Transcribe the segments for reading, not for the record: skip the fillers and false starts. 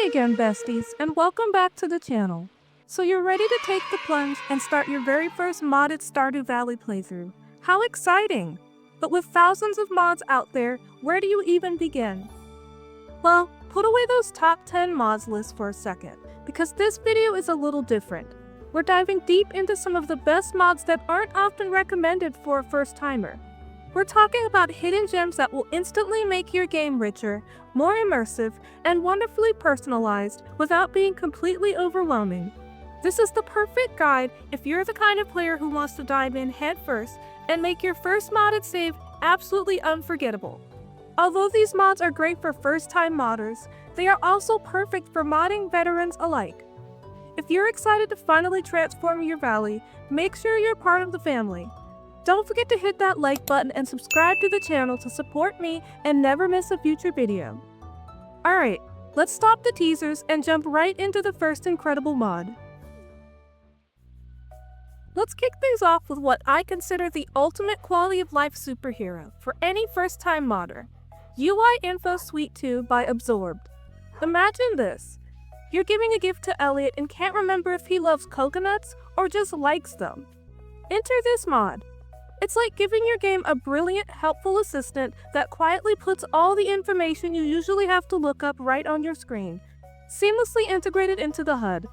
Hey again, besties, and welcome back to the channel. So you're ready to take the plunge and start your very first modded Stardew Valley playthrough. How exciting! But with thousands of mods out there, where do you even begin? Well, put away those top 10 mods lists for a second, because this video is a little different. We're diving deep into some of the best mods that aren't often recommended for a first-timer. We're talking about hidden gems that will instantly make your game richer, more immersive, and wonderfully personalized without being completely overwhelming. This is the perfect guide if you're the kind of player who wants to dive in headfirst and make your first modded save absolutely unforgettable. Although these mods are great for first-time modders, they are also perfect for modding veterans alike. If you're excited to finally transform your valley, make sure you're part of the family. Don't forget to hit that like button and subscribe to the channel to support me and never miss a future video. Alright, let's stop the teasers and jump right into the first incredible mod. Let's kick things off with what I consider the ultimate quality of life superhero for any first-time modder. UI Info Suite 2 by Absorbed. Imagine this. You're giving a gift to Elliot and can't remember if he loves coconuts or just likes them. Enter this mod. It's like giving your game a brilliant, helpful assistant that quietly puts all the information you usually have to look up right on your screen, seamlessly integrated into the HUD.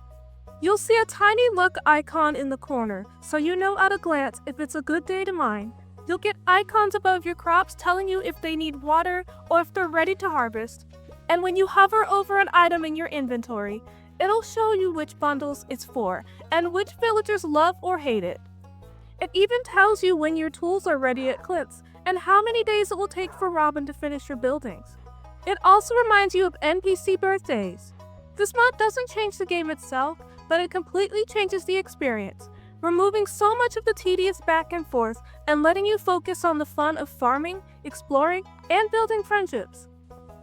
You'll see a tiny look icon in the corner, so you know at a glance if it's a good day to mine. You'll get icons above your crops telling you if they need water or if they're ready to harvest. And when you hover over an item in your inventory, it'll show you which bundles it's for and which villagers love or hate it. It even tells you when your tools are ready at Clint's and how many days it will take for Robin to finish your buildings. It also reminds you of NPC birthdays. This mod doesn't change the game itself, but it completely changes the experience, removing so much of the tedious back and forth and letting you focus on the fun of farming, exploring, and building friendships.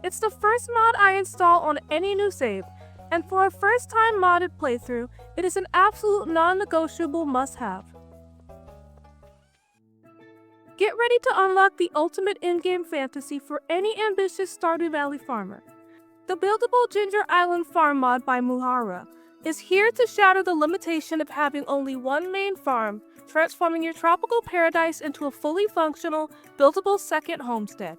It's the first mod I install on any new save, and for a first-time modded playthrough, it is an absolute non-negotiable must-have. Get ready to unlock the ultimate in-game fantasy for any ambitious Stardew Valley farmer. The Buildable Ginger Island Farm mod by Muhara is here to shatter the limitation of having only one main farm, transforming your tropical paradise into a fully functional, buildable second homestead.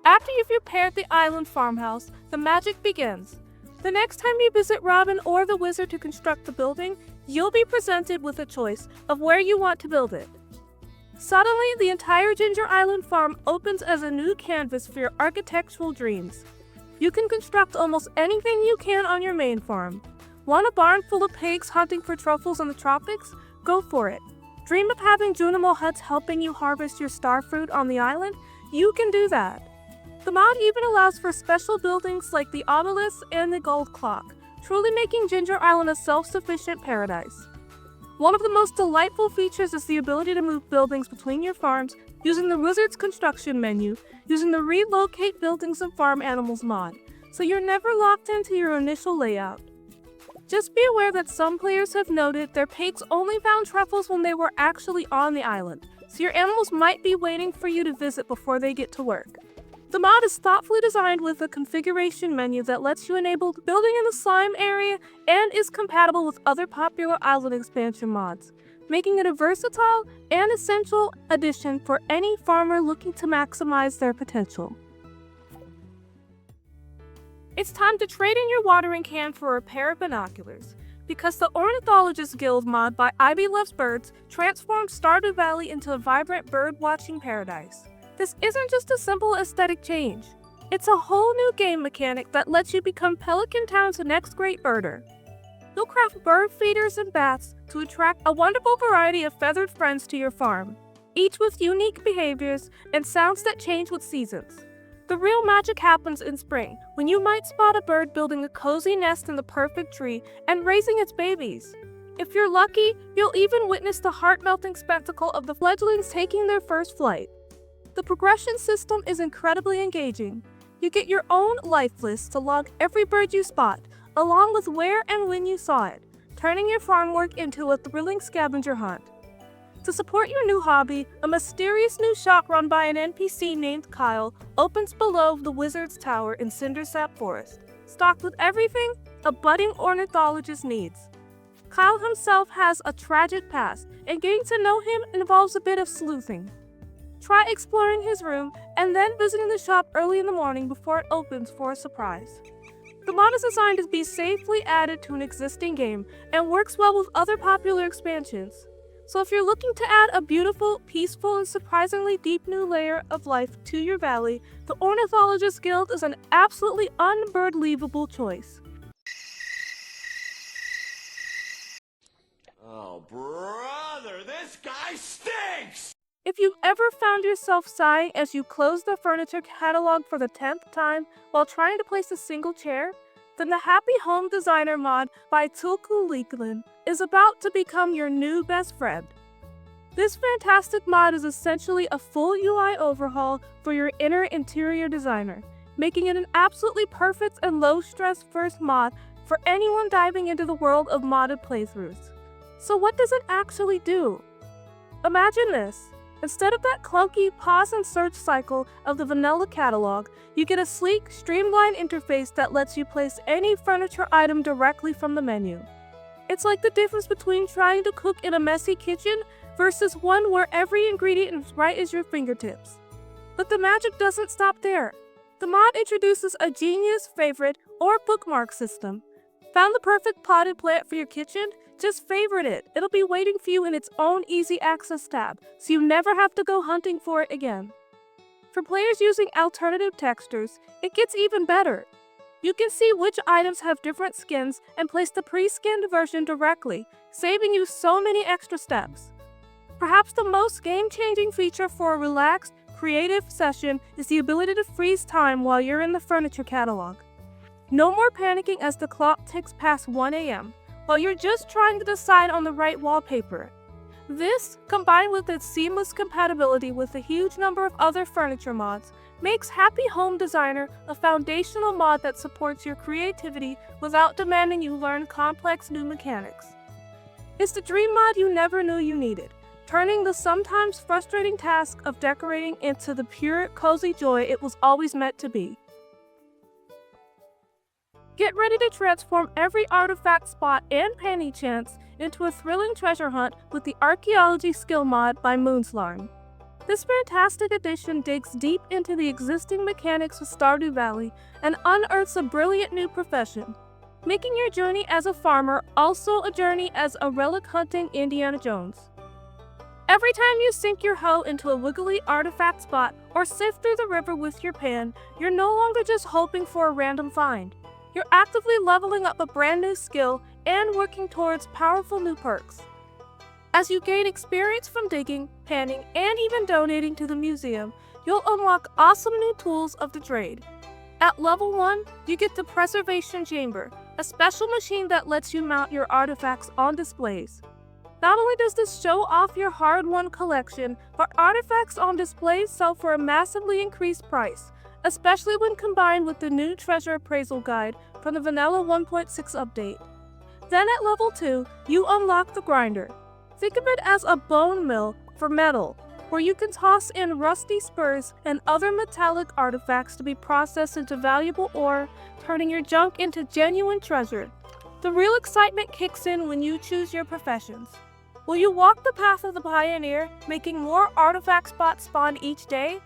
After you've repaired the island farmhouse, the magic begins. The next time you visit Robin or the wizard to construct the building, you'll be presented with a choice of where you want to build it. Suddenly, the entire Ginger Island farm opens as a new canvas for your architectural dreams. You can construct almost anything you can on your main farm. Want a barn full of pigs hunting for truffles in the tropics? Go for it. Dream of having Junimo huts helping you harvest your star fruit on the island? You can do that. The mod even allows for special buildings like the obelisk and the gold clock, truly making Ginger Island a self-sufficient paradise. One of the most delightful features is the ability to move buildings between your farms using the Wizard's Construction menu, using the Relocate Buildings and Farm Animals mod, so you're never locked into your initial layout. Just be aware that some players have noted their pigs only found truffles when they were actually on the island, so your animals might be waiting for you to visit before they get to work. The mod is thoughtfully designed with a configuration menu that lets you enable building in the slime area and is compatible with other popular island expansion mods, making it a versatile and essential addition for any farmer looking to maximize their potential. It's time to trade in your watering can for a pair of binoculars, because the Ornithologist Guild mod by Ivy Loves Birds transforms Stardew Valley into a vibrant bird-watching paradise. This isn't just a simple aesthetic change. It's a whole new game mechanic that lets you become Pelican Town's next great birder. You'll craft bird feeders and baths to attract a wonderful variety of feathered friends to your farm, each with unique behaviors and sounds that change with seasons. The real magic happens in spring, when you might spot a bird building a cozy nest in the perfect tree and raising its babies. If you're lucky, you'll even witness the heart-melting spectacle of the fledglings taking their first flight. The progression system is incredibly engaging. You get your own life list to log every bird you spot, along with where and when you saw it, turning your farm work into a thrilling scavenger hunt. To support your new hobby, a mysterious new shop run by an NPC named Kyle opens below the Wizard's Tower in Cindersap Forest. stocked with everything a budding ornithologist needs. Kyle himself has a tragic past, and getting to know him involves a bit of sleuthing. Try exploring his room and then visiting the shop early in the morning before it opens for a surprise. The mod is designed to be safely added to an existing game and works well with other popular expansions. So if you're looking to add a beautiful, peaceful, and surprisingly deep new layer of life to your valley, the Ornithologist Guild is an absolutely unbelievable choice. Oh, brother, this guy stinks! If you've ever found yourself sighing as you close the furniture catalog for the 10th time while trying to place a single chair, then the Happy Home Designer mod by DeepWoods is about to become your new best friend. This fantastic mod is essentially a full UI overhaul for your inner interior designer, making it an absolutely perfect and low-stress first mod for anyone diving into the world of modded playthroughs. So what does it actually do? Imagine this. Instead of that clunky pause and search cycle of the vanilla catalog, you get a sleek, streamlined interface that lets you place any furniture item directly from the menu. It's like the difference between trying to cook in a messy kitchen versus one where every ingredient is right at your fingertips. But the magic doesn't stop there. The mod introduces a genius favorite or bookmark system. Found the perfect potted plant for your kitchen? Just favorite it. It'll be waiting for you in its own easy access tab, so you never have to go hunting for it again. For players using alternative textures, it gets even better. You can see which items have different skins and place the pre-skinned version directly, saving you so many extra steps. Perhaps the most game-changing feature for a relaxed, creative session is the ability to freeze time while you're in the furniture catalog. No more panicking as the clock ticks past 1 a.m. while you're just trying to decide on the right wallpaper. This, combined with its seamless compatibility with a huge number of other furniture mods, makes Happy Home Designer a foundational mod that supports your creativity without demanding you learn complex new mechanics. It's the dream mod you never knew you needed, turning the sometimes frustrating task of decorating into the pure, cozy joy it was always meant to be. Get ready to transform every artifact spot and penny chance into a thrilling treasure hunt with the Archaeology Skill mod by Moonslarn. This fantastic addition digs deep into the existing mechanics of Stardew Valley and unearths a brilliant new profession, making your journey as a farmer also a journey as a relic hunting Indiana Jones. Every time you sink your hoe into a wiggly artifact spot or sift through the river with your pan, you're no longer just hoping for a random find. You're actively leveling up a brand new skill and working towards powerful new perks. As you gain experience from digging, panning, and even donating to the museum, you'll unlock awesome new tools of the trade. At level 1, you get the Preservation Chamber, a special machine that lets you mount your artifacts on displays. Not only does this show off your hard-won collection, but artifacts on displays sell for a massively increased price, especially when combined with the new treasure appraisal guide from the Vanilla 1.6 update. Then at level 2, you unlock the grinder. Think of it as a bone mill for metal, where you can toss in rusty spurs and other metallic artifacts to be processed into valuable ore, turning your junk into genuine treasure. The real excitement kicks in when you choose your professions. Will you walk the path of the pioneer, making more artifact spots spawn each day,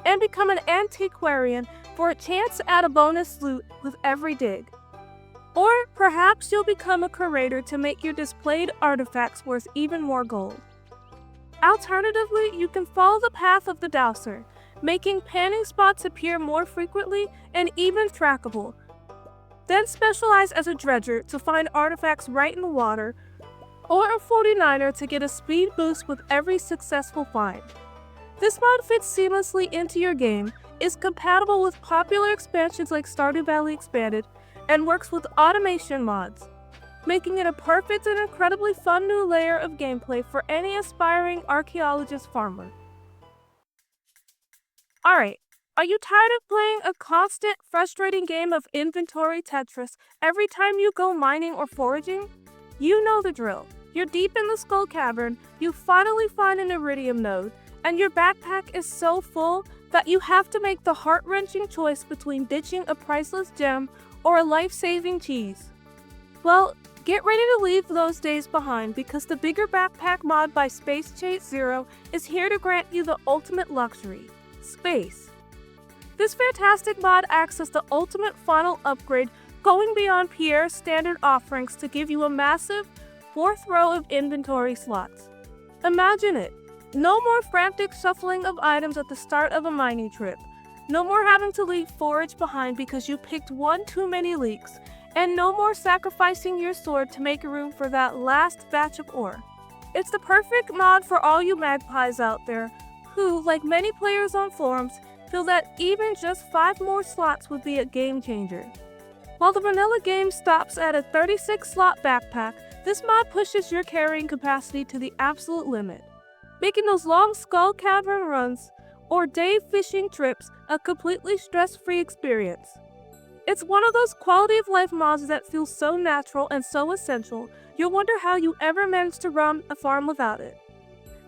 and become an antiquarian for a chance to add a bonus loot with every dig? Or perhaps you'll become a curator to make your displayed artifacts worth even more gold. Alternatively, you can follow the path of the dowser, making panning spots appear more frequently and even trackable. Then specialize as a dredger to find artifacts right in the water, or a 49er to get a speed boost with every successful find. This mod fits seamlessly into your game, is compatible with popular expansions like Stardew Valley Expanded, and works with automation mods, making it a perfect and incredibly fun new layer of gameplay for any aspiring archaeologist farmer. Alright, are you tired of playing a constant, frustrating game of inventory Tetris every time you go mining or foraging? You know the drill. You're deep in the Skull Cavern, you finally find an iridium node, and your backpack is so full that you have to make the heart-wrenching choice between ditching a priceless gem or a life-saving cheese. Well, get ready to leave those days behind because the Bigger Backpack mod by Space Chase Zero is here to grant you the ultimate luxury: space. This fantastic mod acts as the ultimate final upgrade, going beyond Pierre's standard offerings to give you a massive 4th row of inventory slots. Imagine it. No more frantic shuffling of items at the start of a mining trip. No more having to leave forage behind because you picked one too many leeks. And no more sacrificing your sword to make room for that last batch of ore. It's the perfect mod for all you magpies out there who, like many players on forums, feel that even just 5 more slots would be a game changer. While the vanilla game stops at a 36-slot backpack, this mod pushes your carrying capacity to the absolute limit, making those long skull cavern runs or day fishing trips a completely stress-free experience. It's one of those quality of life mods that feels so natural and so essential, you'll wonder how you ever managed to run a farm without it.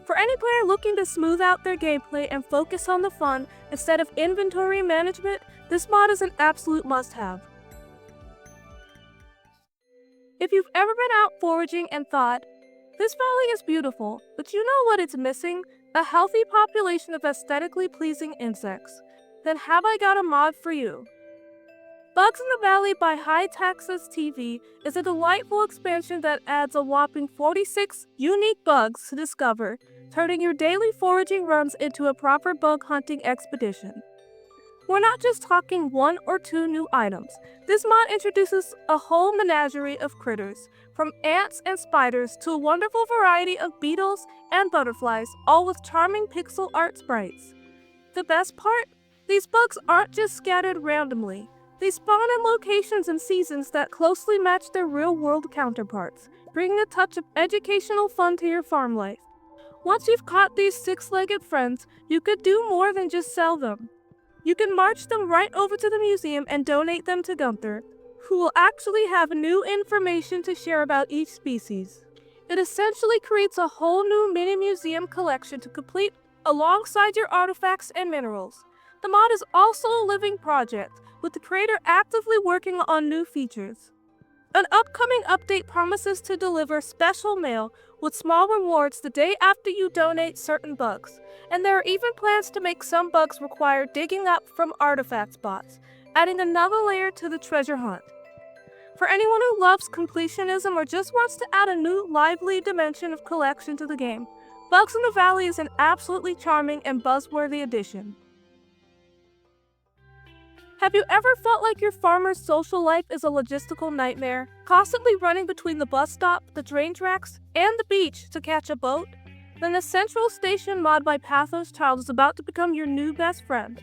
For any player looking to smooth out their gameplay and focus on the fun instead of inventory management, this mod is an absolute must-have. If you've ever been out foraging and thought, this valley is beautiful, but you know what it's missing? A healthy population of aesthetically pleasing insects. Then have I got a mod for you. Bugs in the Valley by High Texas TV is a delightful expansion that adds a whopping 46 unique bugs to discover, turning your daily foraging runs into a proper bug hunting expedition. We're not just talking 1 or 2 new items. This mod introduces a whole menagerie of critters, from ants and spiders to a wonderful variety of beetles and butterflies, all with charming pixel art sprites. The best part? These bugs aren't just scattered randomly. They spawn in locations and seasons that closely match their real-world counterparts, bringing a touch of educational fun to your farm life. Once you've caught these 6-legged friends, you could do more than just sell them. You can march them right over to the museum and donate them to Gunther, who will actually have new information to share about each species. It essentially creates a whole new mini-museum collection to complete alongside your artifacts and minerals. The mod is also a living project, with the creator actively working on new features. An upcoming update promises to deliver special mail with small rewards the day after you donate certain bugs, and there are even plans to make some bugs require digging up from artifact spots, adding another layer to the treasure hunt. For anyone who loves completionism or just wants to add a new lively dimension of collection to the game, Bugs in the Valley is an absolutely charming and buzzworthy addition. Have you ever felt like your farmer's social life is a logistical nightmare, constantly running between the bus stop, the train tracks, and the beach to catch a boat? Then the Central Station mod by Pathos Child is about to become your new best friend.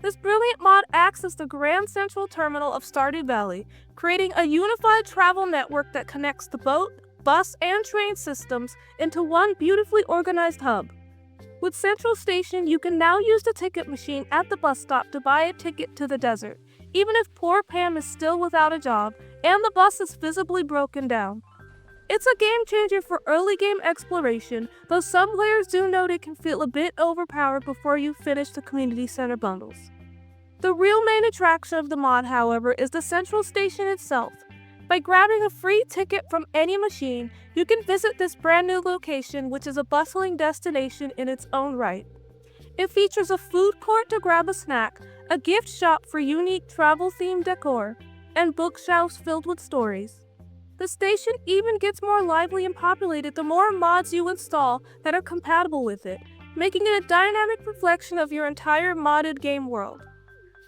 This brilliant mod acts as the Grand Central Terminal of Stardew Valley, creating a unified travel network that connects the boat, bus, and train systems into one beautifully organized hub. With Central Station, you can now use the ticket machine at the bus stop to buy a ticket to the desert, even if poor Pam is still without a job and the bus is visibly broken down. It's a game changer for early game exploration, though some players do note it can feel a bit overpowered before you finish the community center bundles. The real main attraction of the mod, however, is the Central Station itself. By grabbing a free ticket from any machine, you can visit this brand new location, which is a bustling destination in its own right. It features a food court to grab a snack, a gift shop for unique travel-themed decor, and bookshelves filled with stories. The station even gets more lively and populated the more mods you install that are compatible with it, making it a dynamic reflection of your entire modded game world.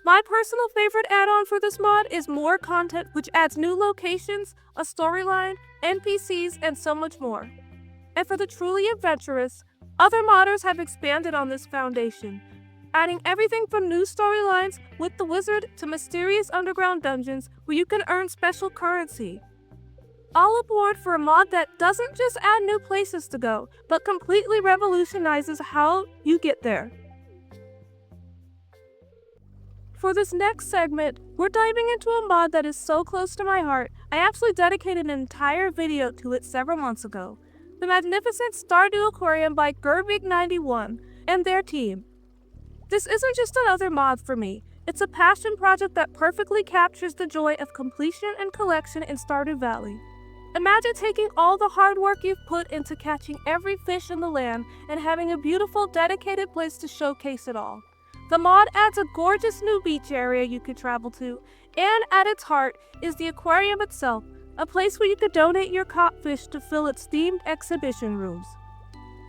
My personal favorite add-on for this mod is more content, which adds new locations, a storyline, NPCs, and so much more. And for the truly adventurous, other modders have expanded on this foundation, adding everything from new storylines with the wizard to mysterious underground dungeons where you can earn special currency. All aboard for a mod that doesn't just add new places to go, but completely revolutionizes how you get there. For this next segment, we're diving into a mod that is so close to my heart, I actually dedicated an entire video to it several months ago. The magnificent Stardew Aquarium by Gerbig91 and their team. This isn't just another mod for me. It's a passion project that perfectly captures the joy of completion and collection in Stardew Valley. Imagine taking all the hard work you've put into catching every fish in the land and having a beautiful, dedicated place to showcase it all. The mod adds a gorgeous new beach area you could travel to, and at its heart is the aquarium itself, a place where you could donate your caught fish to fill its themed exhibition rooms.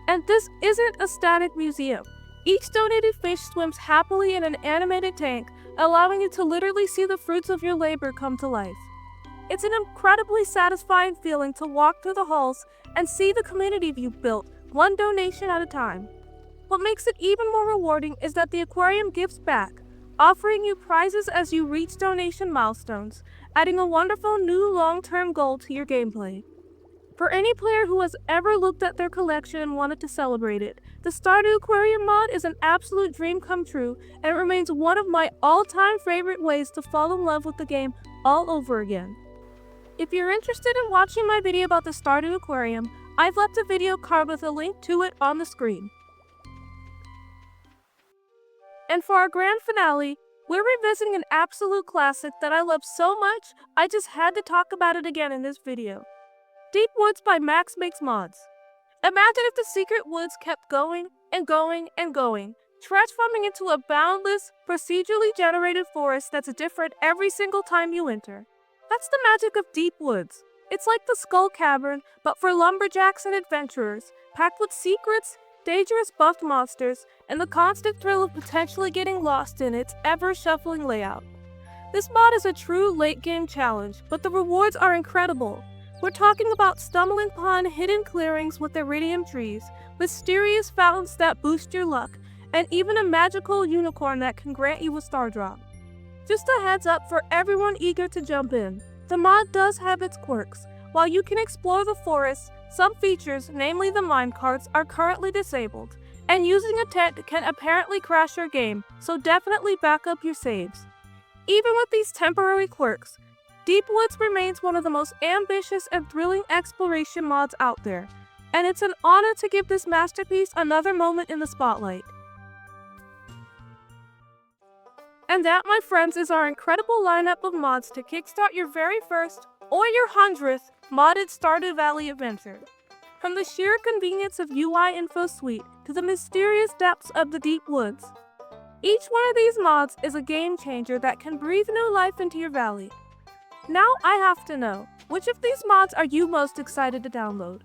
And this isn't a static museum. Each donated fish swims happily in an animated tank, allowing you to literally see the fruits of your labor come to life. It's an incredibly satisfying feeling to walk through the halls and see the community you've built, one donation at a time. What makes it even more rewarding is that the aquarium gives back, offering you prizes as you reach donation milestones, adding a wonderful new long-term goal to your gameplay. For any player who has ever looked at their collection and wanted to celebrate it, the Stardew Aquarium mod is an absolute dream come true, and it remains one of my all-time favorite ways to fall in love with the game all over again. If you're interested in watching my video about the Stardew Aquarium, I've left a video card with a link to it on the screen. And for our grand finale, we're revisiting an absolute classic that I love so much, I just had to talk about it again in this video. DeepWoods by Max Makes Mods. Imagine if the secret woods kept going and going and going, transforming into a boundless, procedurally generated forest that's different every single time you enter. That's the magic of DeepWoods. It's like the Skull Cavern, but for lumberjacks and adventurers, packed with secrets, dangerous buffed monsters, and the constant thrill of potentially getting lost in its ever-shuffling layout. This mod is a true late-game challenge, but the rewards are incredible. We're talking about stumbling upon hidden clearings with iridium trees, mysterious fountains that boost your luck, and even a magical unicorn that can grant you a star drop. Just a heads up for everyone eager to jump in. The mod does have its quirks. While you can explore the forest, some features, namely the minecarts, are currently disabled, and using a tent can apparently crash your game, so definitely back up your saves. Even with these temporary quirks, DeepWoods remains one of the most ambitious and thrilling exploration mods out there, and it's an honor to give this masterpiece another moment in the spotlight. And that, my friends, is our incredible lineup of mods to kickstart your very first, or your 100th, modded Stardew Valley adventure. From the sheer convenience of UI Info Suite to the mysterious depths of the Deep Woods. Each one of these mods is a game changer that can breathe new life into your valley. Now I have to know, which of these mods are you most excited to download?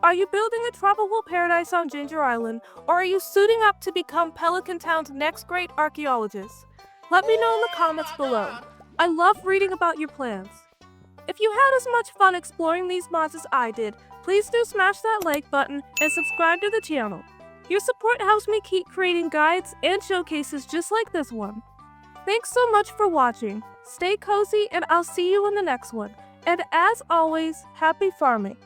Are you building a tropical paradise on Ginger Island, or are you suiting up to become Pelican Town's next great archaeologist? Let me know in the comments below. I love reading about your plans. If you had as much fun exploring these mods as I did, please do smash that like button and subscribe to the channel. Your support helps me keep creating guides and showcases just like this one. Thanks so much for watching. Stay cozy and I'll see you in the next one. And as always, happy farming.